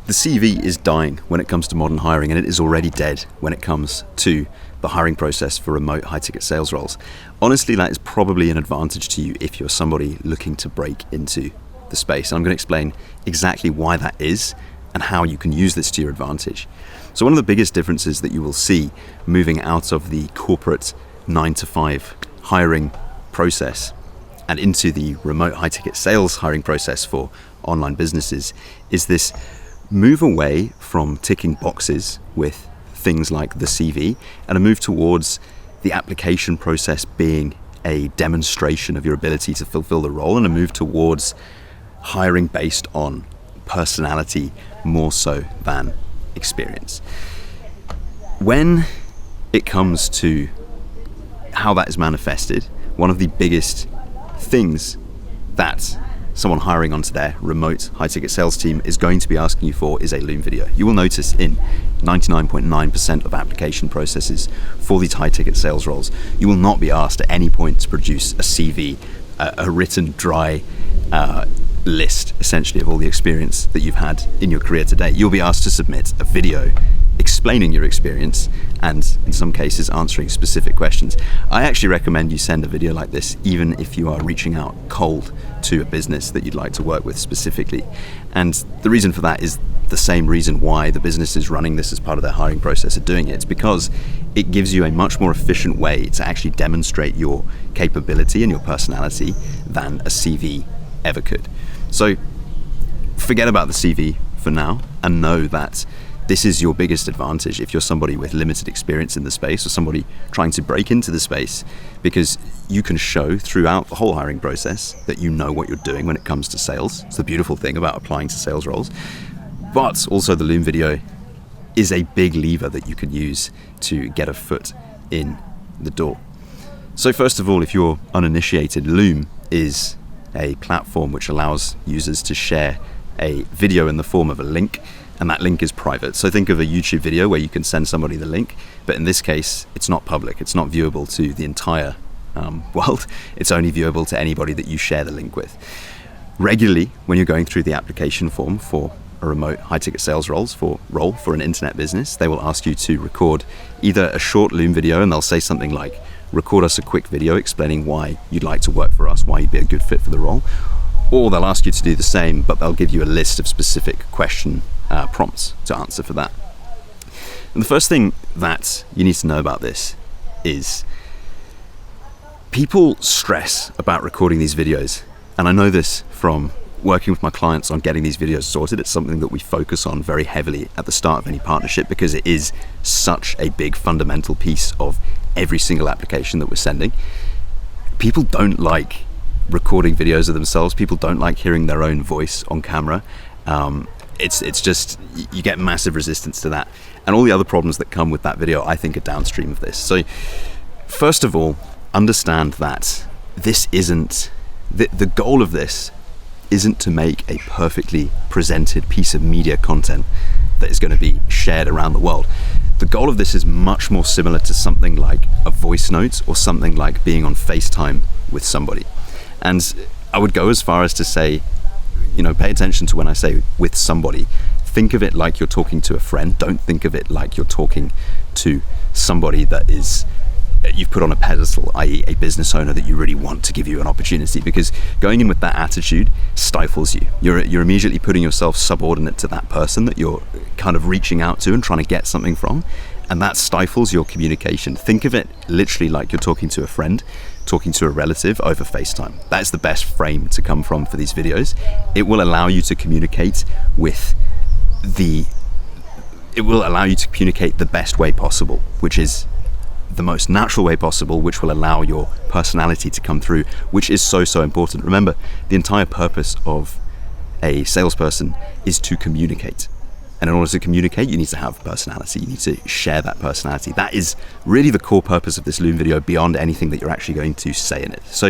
The CV is dying when it comes to modern hiring, and it is already dead when it comes to the hiring process for remote high-ticket sales roles. Honestly, that is probably an advantage to you if you're somebody looking to break into the space. And I'm going to explain exactly why that is and how you can use this to your advantage. So one of the biggest differences that you will see moving out of the corporate 9-to-5 hiring process and into the remote high-ticket sales hiring process for online businesses is this move away from ticking boxes with things like the CV and a move towards the application process being a demonstration of your ability to fulfill the role, and a move towards hiring based on personality more so than experience. When it comes to how that is manifested, one of the biggest things that someone hiring onto their remote high-ticket sales team is going to be asking you for is a Loom video. You will notice in 99.9% of application processes for these high-ticket sales roles, you will not be asked at any point to produce a CV, a written dry list, essentially, of all the experience that you've had in your career to date. You'll be asked to submit a video explaining your experience and, in some cases, answering specific questions. I actually recommend you send a video like this even if you are reaching out cold to a business that you'd like to work with specifically. And the reason for that is the same reason why the businesses running this as part of their hiring process are doing it. It's because it gives you a much more efficient way to actually demonstrate your capability and your personality than a CV ever could. So forget about the CV for now and know that this is your biggest advantage if you're somebody with limited experience in the space or somebody trying to break into the space, because you can show throughout the whole hiring process that you know what you're doing when it comes to sales. It's the beautiful thing about applying to sales roles. But also the Loom video is a big lever that you can use to get a foot in the door. So first of all, if you're uninitiated, Loom is a platform which allows users to share a video in the form of a link, and that link is private. So think of a YouTube video where you can send somebody the link, but in this case, it's not public. It's not viewable to the entire world. It's only viewable to anybody that you share the link with. Regularly, when you're going through the application form for a remote high-ticket sales role for an internet business, they will ask you to record either a short Loom video, and they'll say something like, record us a quick video explaining why you'd like to work for us, why you'd be a good fit for the role. Or they'll ask you to do the same, but they'll give you a list of specific question prompts to answer for that. And the first thing that you need to know about this is people stress about recording these videos. And I know this from working with my clients on getting these videos sorted. It's something that we focus on very heavily at the start of any partnership because it is such a big fundamental piece of every single application that we're sending. People don't like recording videos of themselves. People don't like hearing their own voice on camera. It's just, you get massive resistance to that. And all the other problems that come with that video, I think, are downstream of this. So first of all, understand that this isn't, the goal of this isn't to make a perfectly presented piece of media content that is going to be shared around the world. The goal of this is much more similar to something like a voice note or something like being on FaceTime with somebody. And I would go as far as to say, pay attention to when I say with somebody. Think of it like you're talking to a friend. Don't think of it like you're talking to somebody that you've put on a pedestal, i.e. a business owner that you really want to give you an opportunity, because going in with that attitude stifles you. You're immediately putting yourself subordinate to that person that you're kind of reaching out to and trying to get something from, and that stifles your communication. Think of it literally like you're talking to a friend, talking to a relative over FaceTime. That's the best frame to come from for these videos. It will allow you to communicate the best way possible, which is the most natural way possible, which will allow your personality to come through, which is so important. Remember, the entire purpose of a salesperson is to communicate. And in order to communicate, you need to have personality. You need to share that personality. That is really the core purpose of this Loom video beyond anything that you're actually going to say in it. So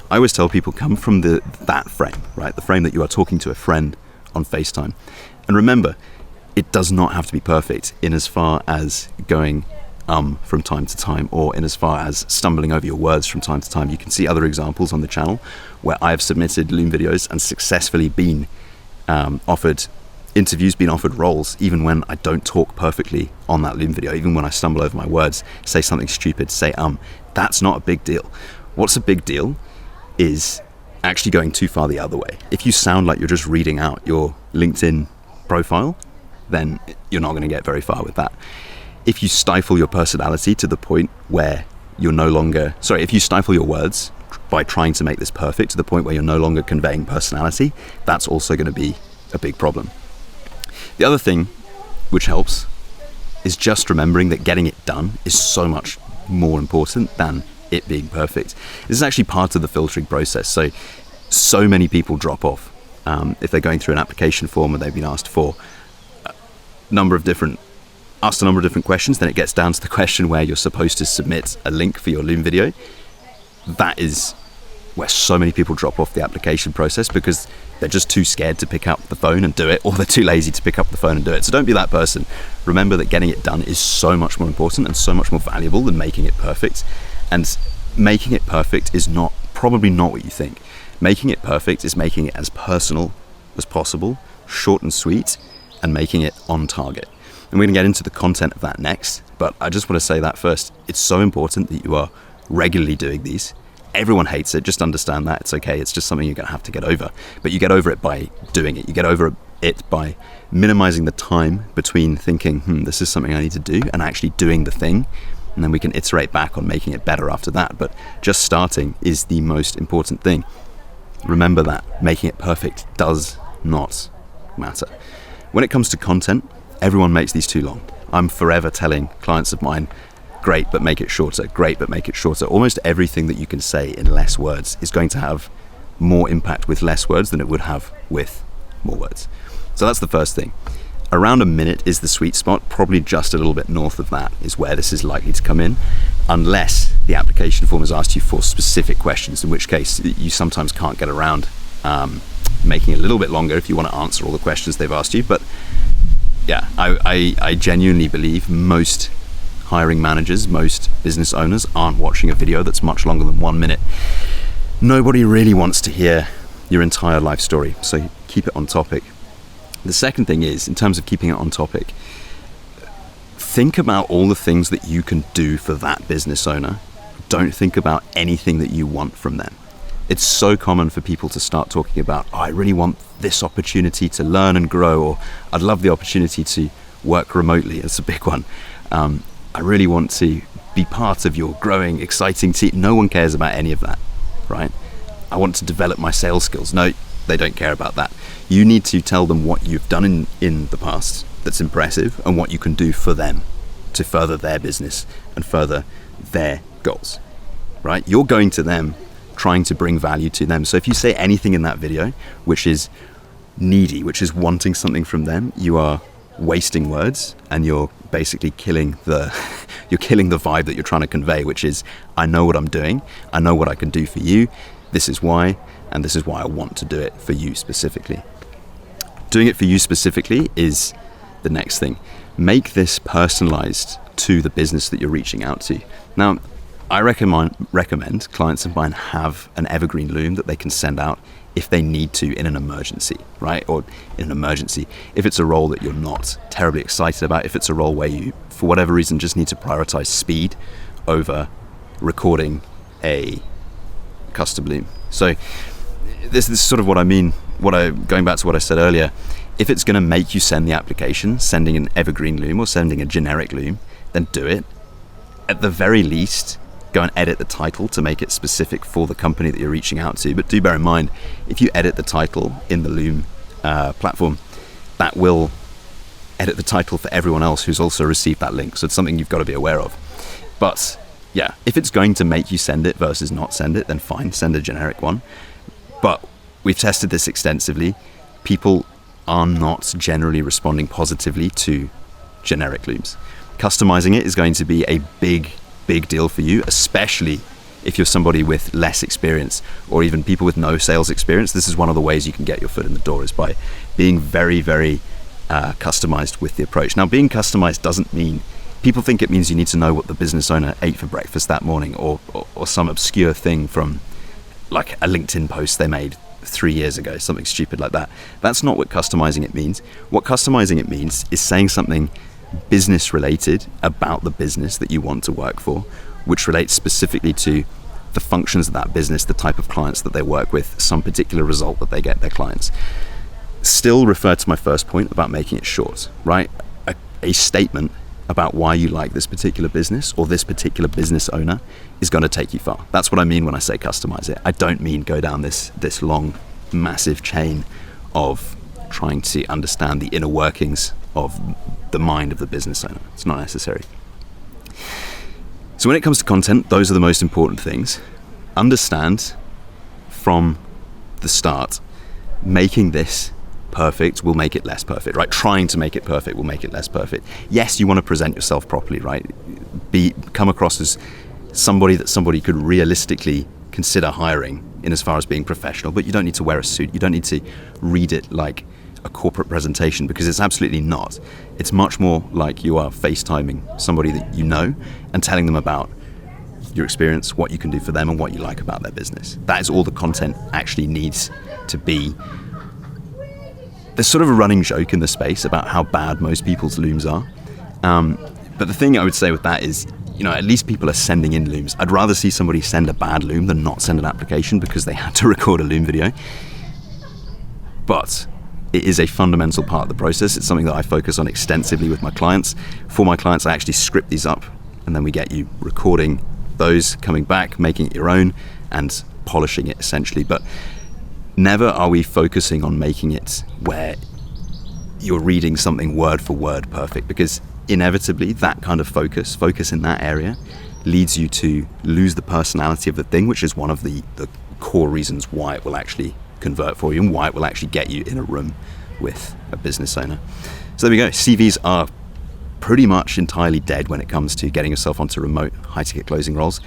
I always tell people, come from that frame, right? The frame that you are talking to a friend on FaceTime. And remember, it does not have to be perfect in as far as going from time to time, or in as far as stumbling over your words from time to time. You can see other examples on the channel where I have submitted Loom videos and successfully been offered interviews, been offered roles, even when I don't talk perfectly on that Loom video, even when I stumble over my words, say something stupid, say that's not a big deal. What's a big deal is actually going too far the other way. If you sound like you're just reading out your LinkedIn profile, then you're not going to get very far with that. If you stifle your personality to the point where if you stifle your words by trying to make this perfect to the point where you're no longer conveying personality, that's also going to be a big problem. The other thing which helps is just remembering that getting it done is so much more important than it being perfect. This is actually part of the filtering process. So many people drop off if they're going through an application form and they've been asked a number of different questions. Then it gets down to the question where you're supposed to submit a link for your Loom video. That is where so many people drop off the application process because they're just too scared to pick up the phone and do it, or they're too lazy to pick up the phone and do it. So don't be that person. Remember that getting it done is so much more important and so much more valuable than making it perfect. And making it perfect is probably not what you think. Making it perfect is making it as personal as possible, short and sweet, and making it on target. And we're going to get into the content of that next, but I just want to say that first. It's so important that you are regularly doing these. Everyone hates it, just understand that. It's okay, it's just something you're going to have to get over. But you get over it by doing it. You get over it by minimizing the time between thinking, this is something I need to do, and actually doing the thing. And then we can iterate back on making it better after that. But just starting is the most important thing. Remember that making it perfect does not matter. When it comes to content, everyone makes these too long. I'm forever telling clients of mine, great, but make it shorter. Great, but make it shorter. Almost everything that you can say in less words is going to have more impact with less words than it would have with more words. So that's the first thing. Around a minute is the sweet spot. Probably just a little bit north of that is where this is likely to come in, unless the application form has asked you for specific questions, in which case you sometimes can't get around making it a little bit longer if you want to answer all the questions they've asked you. But yeah, I genuinely believe most hiring managers, most business owners aren't watching a video that's much longer than 1 minute. Nobody really wants to hear your entire life story, so keep it on topic. The second thing is, in terms of keeping it on topic, think about all the things that you can do for that business owner. Don't think about anything that you want from them. It's so common for people to start talking about, I really want this opportunity to learn and grow, or I'd love the opportunity to work remotely. It's a big one. I really want to be part of your growing, exciting team. No one cares about any of that, right? I want to develop my sales skills. No, they don't care about that. You need to tell them what you've done in the past that's impressive and what you can do for them to further their business and further their goals, right? You're going to them, trying to bring value to them. So if you say anything in that video which is needy, which is wanting something from them, you are wasting words, and you're basically killing the vibe that you're trying to convey, which is, I know what I'm doing, I know what I can do for you, this is why, and this is why I want to do it for you specifically. Doing it for you specifically is the next thing. Make this personalized to the business that you're reaching out to. Now, I recommend clients of mine have an evergreen loom that they can send out if they need to in an emergency, right? Or in an emergency, if it's a role that you're not terribly excited about, if it's a role where you, for whatever reason, just need to prioritize speed over recording a custom loom. So this is sort of what I mean, going back to what I said earlier. If it's going to make you send the application, sending an evergreen loom or sending a generic loom, then do it. At the very least, go and edit the title to make it specific for the company that you're reaching out to. But do bear in mind, if you edit the title in the Loom platform, that will edit the title for everyone else who's also received that link. So it's something you've got to be aware of. But yeah, if it's going to make you send it versus not send it, then fine, send a generic one. But we've tested this extensively. People are not generally responding positively to generic looms. Customizing it is going to be a big deal for you, especially if you're somebody with less experience or even people with no sales experience. This is one of the ways you can get your foot in the door, is by being very customized with the approach. Now, being customized doesn't mean, people think it means you need to know what the business owner ate for breakfast that morning, or some obscure thing from like a LinkedIn post they made 3 years ago, something stupid like that. That's not what customizing it means. What customizing it means is saying something business related about the business that you want to work for, which relates specifically to the functions of that business, the type of clients that they work with, some particular result that they get their clients. Still refer to my first point about making it short, right? A statement about why you like this particular business or this particular business owner is going to take you far. That's what I mean when I say customize it. I don't mean go down this long, massive chain of trying to understand the inner workings of the mind of the business owner. It's not necessary. So when it comes to content, those are the most important things. Understand from the start, making this perfect will make it less perfect, right? Trying to make it perfect will make it less perfect. Yes, you want to present yourself properly, right? Come across as somebody that somebody could realistically consider hiring in as far as being professional, but you don't need to wear a suit. You don't need to read it like a corporate presentation, because it's absolutely not. It's much more like you are FaceTiming somebody that you know and telling them about your experience, what you can do for them, and what you like about their business. That is all the content actually needs to be. There's sort of a running joke in the space about how bad most people's looms are. But the thing I would say with that is, at least people are sending in looms. I'd rather see somebody send a bad loom than not send an application because they had to record a loom video. But it is a fundamental part of the process. It's something that I focus on extensively with my clients. For my clients, I actually script these up, and then we get you recording those, coming back, making it your own, and polishing it essentially. But never are we focusing on making it where you're reading something word for word perfect, because inevitably that kind of focus in that area leads you to lose the personality of the thing, which is one of the core reasons why it will actually convert for you and why it will actually get you in a room with a business owner. So there we go. CVs are pretty much entirely dead when it comes to getting yourself onto remote high-ticket closing roles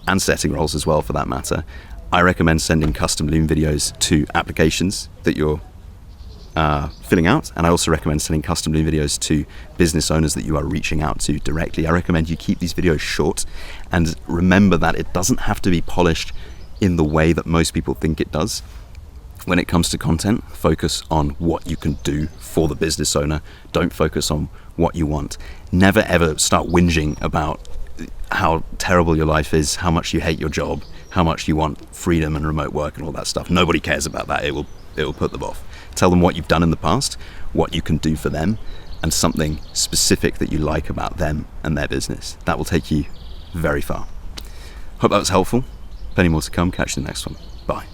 and setting roles as well, for that matter. I recommend sending custom Loom videos to applications that you're filling out, and I also recommend sending custom Loom videos to business owners that you are reaching out to directly. I recommend you keep these videos short, and remember that it doesn't have to be polished in the way that most people think it does. When it comes to content, focus on what you can do for the business owner. Don't focus on what you want. Never ever start whinging about how terrible your life is, how much you hate your job, how much you want freedom and remote work and all that stuff. Nobody cares about that. It will put them off. Tell them what you've done in the past, what you can do for them, and something specific that you like about them and their business. That will take you very far. Hope that was helpful. Plenty more to come. Catch you in the next one. Bye.